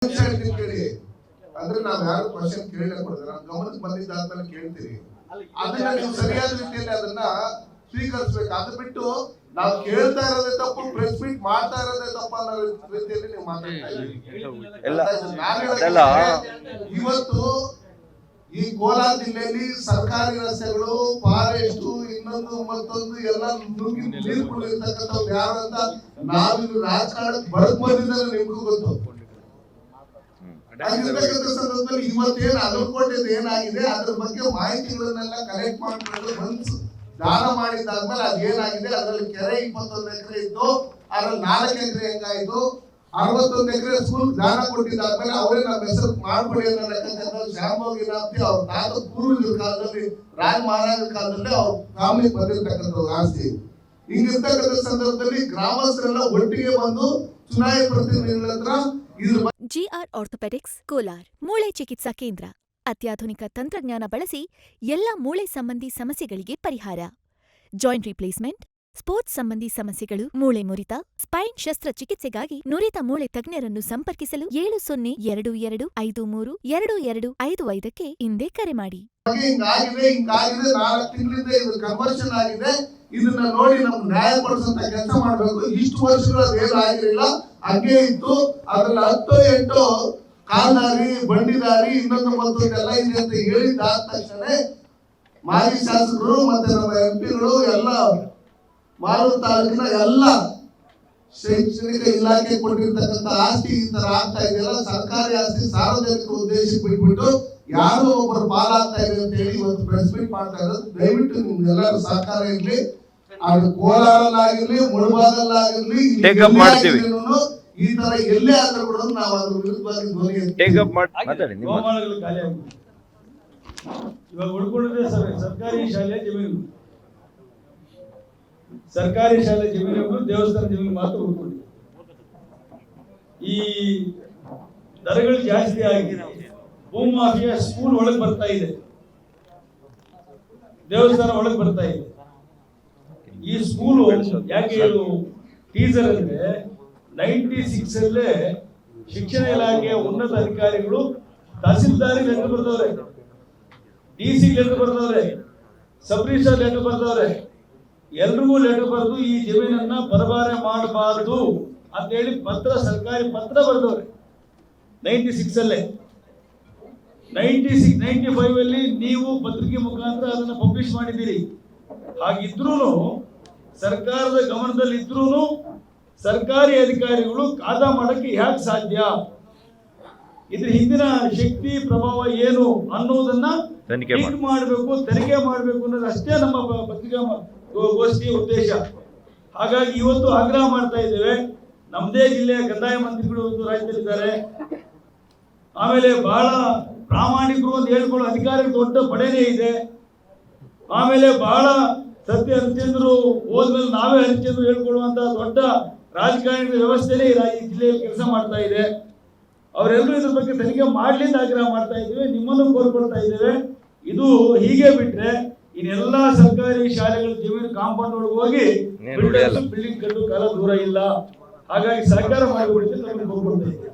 ಕೇಳಿ ಅಂದ್ರೆ ನಾವ್ ಯಾರು ಕ್ವಶನ್ ಕೇಳಕ್ ಕೊಡ್ತಾರೆ, ನಾವು ಗಮನಕ್ಕೆ ಬಂದಿದ್ದಾದ್ಮೇಲೆ ಕೇಳ್ತೀವಿ. ಅದನ್ನ ನೀವು ಸರಿಯಾದ ರೀತಿಯಲ್ಲಿ ಅದನ್ನ ಸ್ವೀಕರಿಸಬೇಕು. ಅದು ಬಿಟ್ಟು ನಾವು ಕೇಳ್ತಾ ಇರೋದೇ ತಪ್ಪು, ಪ್ರೆಸ್ ಮೀಟ್ ಮಾಡ್ತಾ ಇರೋದೇ ತಪ್ಪ ಅನ್ನೋ ರೀತಿಯಲ್ಲಿ ನೀವು ಮಾತಾಡ್ತಾ ಇದ್ದೀವಿ. ಇವತ್ತು ಈ ಕೋಲಾರ ಜಿಲ್ಲೆಯಲ್ಲಿ ಸರ್ಕಾರಿ ರಸ್ತೆಗಳು, ಫಾರೆಸ್ಟ್, ಇನ್ನೊಂದು ಮತ್ತೊಂದು ಎಲ್ಲ ನುಗ್ಗಿ ನೀರು ಕುಡಿರ್ತಕ್ಕಂಥವ್ರು ಯಾರು ಅಂತ ನಾವಿಲ್ಲಿ ರಾಜಕಾರಣಕ್ಕೆ ಬರಕ್ ನಿಮ್ಗೂ ಗೊತ್ತು. ಆಗಿರ್ತಕ್ಕಂಥ ಸಂದರ್ಭದಲ್ಲಿ ಇವತ್ತೇನು ಅಗಲಕೋಟೆದು ಏನಾಗಿದೆ ಅದ್ರ ಬಗ್ಗೆ ಮಾಹಿತಿಗಳನ್ನೆಲ್ಲ ಕಲೆಕ್ಟ್ ಮಾಡ್ಕೊಂಡು ಬಂದು ದಾನ ಮಾಡಿದ್ದಾದ್ಮೇಲೆ ಅದೇನಾಗಿದೆ, ಅದರಲ್ಲಿ ಕೆರೆ 21 ಎಕರೆ ಇತ್ತು, ಅದ್ರಲ್ಲಿ 4 ಎಕರೆ ಹೆಂಗಾಯ್ತು, 61 ಎಕರೆ ಸ್ಕೂಲ್ ದಾನ ಕೊಟ್ಟಿದ್ದಾದ್ಮೇಲೆ ಅವರೇ ನಮ್ಮ ಹೆಸರು ಮಾಡ್ಕೊಡಿ ಅನ್ನೋ ಶಾಂಭೋಗಿನಾಥಿ ಅವ್ರ ತಾತ ಪೂರ್ವಜರ ಕಾಲದಲ್ಲಿ ರಾಜ ಮಹಾರಾಜರ ಕಾಲದಲ್ಲಿ ಅವ್ರ ಫ್ಯಾಮಿಲಿ ಬಂದಿರ್ತಕ್ಕಂಥ ಆಸ್ತಿ. ಹಿಂಗಿರ್ತಕ್ಕಂಥ ಸಂದರ್ಭದಲ್ಲಿ ಗ್ರಾಮಸ್ಥರೆಲ್ಲ ಒಟ್ಟಿಗೆ ಬಂದು ಚುನಾಯಿತ ಪ್ರತಿನಿಧಿಗಳ ಹತ್ರ GR ಆರ್ಥೋಪೆಡಿಕ್ಸ್ ಕೋಲಾರ್ ಮೂಳೆ ಚಿಕಿತ್ಸಾ ಕೇಂದ್ರ ಅತ್ಯಾಧುನಿಕ ತಂತ್ರಜ್ಞಾನ ಬಳಸಿ ಎಲ್ಲ ಮೂಳೆ ಸಂಬಂಧಿ ಸಮಸ್ಯೆಗಳಿಗೆ ಪರಿಹಾರ. ಜಾಯಿಂಟ್ ರಿಪ್ಲೇಸ್ಮೆಂಟ್, ಸ್ಪೋರ್ಟ್ಸ್ ಸಂಬಂಧಿ ಸಮಸ್ಯೆಗಳು, ಮೂಳೆ ಮುರಿತ, ಸ್ಪೈನ್ ಶಸ್ತ್ರಚಿಕಿತ್ಸೆಗಾಗಿ ನುರಿತ ಮೂಳೆ ತಜ್ಞರನ್ನು ಸಂಪರ್ಕಿಸಲು 7020532255ಕ್ಕೆ ಹಿಂದೆ ಕರೆ ಮಾಡಿ. ಹಿಂಗಾಗಿದೆ 4 ತಿಂಗಳಿಂದ ಇದು ಕನ್ವರ್ಷನ್ ಆಗಿದೆ. ಇದನ್ನ ನೋಡಿ ನಮ್ಗೆ ನ್ಯಾಯ ಕೊಡಿಸಂತ ಕೆಲಸ ಮಾಡ್ಬೇಕು. ಇಷ್ಟು ವರ್ಷಗಳು ಅದೇನು ಆಗಿರಲಿಲ್ಲ, ಹಂಗೆ ಇತ್ತು. ಅದ್ರಲ್ಲಿ 10-8 ಕಾಲ್ದಾರಿ, ಬಂಡಿದಾರಿ, ಇನ್ನೊಂದು ಮತ್ತೊಂದು ಎಲ್ಲ ಇದೆ ಅಂತ ಹೇಳಿದ್ದಾದ ತಕ್ಷಣ ಮಾಜಿ ಶಾಸಕರು ಮತ್ತೆ ನಮ್ಮ MP ಗಳು ಎಲ್ಲ ಮಾಲೂರು ತಾಲೂಕಿನ ಎಲ್ಲ ಶೈಕ್ಷಣಿಕ ಇಲಾಖೆ ಕೊಟ್ಟಿರ್ತಕ್ಕಂಥ ಆಸ್ತಿ ಈ ತರ ಆಗ್ತಾ ಇದೆಯಲ್ಲ, ಸರ್ಕಾರಿ ಆಸ್ತಿ ಸಾರ್ವಜನಿಕ ಉದ್ದೇಶಕ್ಕೆ ಬಿಟ್ಬಿಟ್ಟು ಯಾರೋ ಒಬ್ಬರು ಪಾಲಾಗ್ತಾ ಇದೆ ಅಂತ ಹೇಳಿ ಇವತ್ತು ಪ್ರೆಸ್ ಮೀಟ್ ಮಾಡ್ತಾ ಇರೋದು. ದಯವಿಟ್ಟು ನಿಮ್ಗೆಲ್ಲರೂ ಸಹಕಾರ ಇರ್ಲಿ. ಅದು ಕೋಲಾರಲ್ಲಾಗಿರ್ಲಿ, ಮುಳಬಾಗಲ್ಲಾಗಿರ್ಲಿ, ಈ ತರ ಎಲ್ಲೇ ಆದ್ರೂ ಕೂಡ ನಾವು ಅದ್ರ ವಿರುದ್ಧವಾಗಿ ಧ್ವನಿ ಇವಾಗ ಉಳ್ಕೊಂಡಿದ್ರೆ ಸರ್ಕಾರಿ ಶಾಲೆ ಜಮೀನು, ಸರ್ಕಾರಿ ಶಾಲೆ ಜಮೀನುಗಳು ದೇವಸ್ಥಾನ ಜಮೀನು ಮಾತ್ರ ಉಳ್ಕೊಂಡಿದೆ. ಈ ದರಗಳು ಜಾಸ್ತಿ ಆಗಿದೆ, ಭೂಮಾಫಿಯಾ ಸ್ಕೂಲ್ ಒಳಗೆ ಬರ್ತಾ ಇದೆ, ದೇವಸ್ಥಾನ ಒಳಗೆ ಬರ್ತಾ ಇದೆ. ಈ ಸ್ಕೂಲು ಯಾಕೆ ಇದು ಟೀಸರ್ ಅಂದ್ರೆ 96 ಅಲ್ಲೇ ಶಿಕ್ಷಣ ಇಲಾಖೆಯ ಉನ್ನತ ಅಧಿಕಾರಿಗಳು ತಹಸೀಲ್ದಾರಿ ಲೆಟರ್ ಬರ್ದವ್ರೆ, DC ಲೆಟರ್ ಬರ್ದವ್ರೆ, ಸಬ್ ರಿಜಿಸ್ಟರ್ ಲೆಟರ್ ಬರ್ದವ್ರೆ, ಎಲ್ರಿಗೂ ಲೆಟರ್ ಬರೆದು ಈ ಜಮೀನನ್ನ ಪರಭಾರೆ ಮಾಡಬಾರದು ಅಂತ ಹೇಳಿ ಪತ್ರ, ಸರ್ಕಾರಿ ಪತ್ರ ಬರ್ದವ್ರೆ 96 ಅಲ್ಲೇ. 95 ಅಲ್ಲಿ ನೀವು ಪತ್ರಿಕೆ ಮುಖಾಂತರ ಅದನ್ನ ಪಬ್ಲಿಷ್ ಮಾಡಿದ್ದೀರಿ. ಹಾಗಿದ್ರೂ ಸರ್ಕಾರದ ಗಮನದಲ್ಲಿ ಇದ್ರೂ ಸರ್ಕಾರಿ ಅಧಿಕಾರಿಗಳು ಕಾದ ಮಾಡಕ್ಕೆ ಯಾಕೆ ಸಾಧ್ಯ, ಇದ್ರ ಹಿಂದಿನ ಶಕ್ತಿ ಪ್ರಭಾವ ಏನು ಅನ್ನೋದನ್ನ ತನಿಖೆ ಮಾಡಬೇಕು ಅನ್ನೋದು ಅಷ್ಟೇ ನಮ್ಮ ಪತ್ರಿಕಾ ಗೋಷ್ಠಿಯ ಉದ್ದೇಶ. ಹಾಗಾಗಿ ಇವತ್ತು ಆಗ್ರಹ ಮಾಡ್ತಾ ಇದ್ದೇವೆ. ನಮ್ಮದೇ ಜಿಲ್ಲೆಯ ಕಂದಾಯ ಮಂತ್ರಿಗಳು ಒಂದು ರಾಜ್ಯದಲ್ಲಿದ್ದಾರೆ, ಆಮೇಲೆ ಬಹಳ ಪ್ರಾಮಾಣಿಕರು ಅಂತ ಹೇಳ್ಕೊಳ್ಳೋ ಅಧಿಕಾರಿಗಳು ದೊಡ್ಡ ಪಡೆನೇ ಇದೆ, ಆಮೇಲೆ ಬಹಳ ಸತ್ಯ ಹರಿಶ್ಚಂದ್ರು ಹೋದ್ಮೇಲೆ ನಾವೇ ಹರಿಶ್ಚಂದ್ರು ಹೇಳ್ಕೊಳ್ಳುವಂತ ದೊಡ್ಡ ರಾಜಕಾರಣದ ವ್ಯವಸ್ಥೆನೇ ಈ ಜಿಲ್ಲೆಯಲ್ಲಿ ಕೆಲಸ ಮಾಡ್ತಾ ಇದೆ. ಅವರೆಲ್ಲರೂ ಇದ್ರ ಬಗ್ಗೆ ತನಿಖೆ ಮಾಡ್ಲಿ ಅಂತ ಆಗ್ರಹ ಮಾಡ್ತಾ ಇದ್ದೇವೆ, ನಿಮ್ಮನ್ನು ಕೋರ್ಕೊಳ್ತಾ ಇದ್ದೇವೆ. ಇದು ಹೀಗೆ ಬಿಟ್ರೆ ಇನ್ನೆಲ್ಲ ಸರ್ಕಾರಿ ಶಾಲೆಗಳ ಜಮೀನು ಕಾಂಪೌಂಡ್ ಒಳಗೆ ಹೋಗಿ ಬಿಲ್ಡಿಂಗ್ ಕಟ್ಟೋ ಕಾಲ ದೂರ ಇಲ್ಲ. ಹಾಗಾಗಿ ಸಹಕಾರ ಮಾಡಿಕೊಡ್ತೀನಿ, ಕೋರ್ಕೊಳ್ತಾ ಇದ್ದೇವೆ.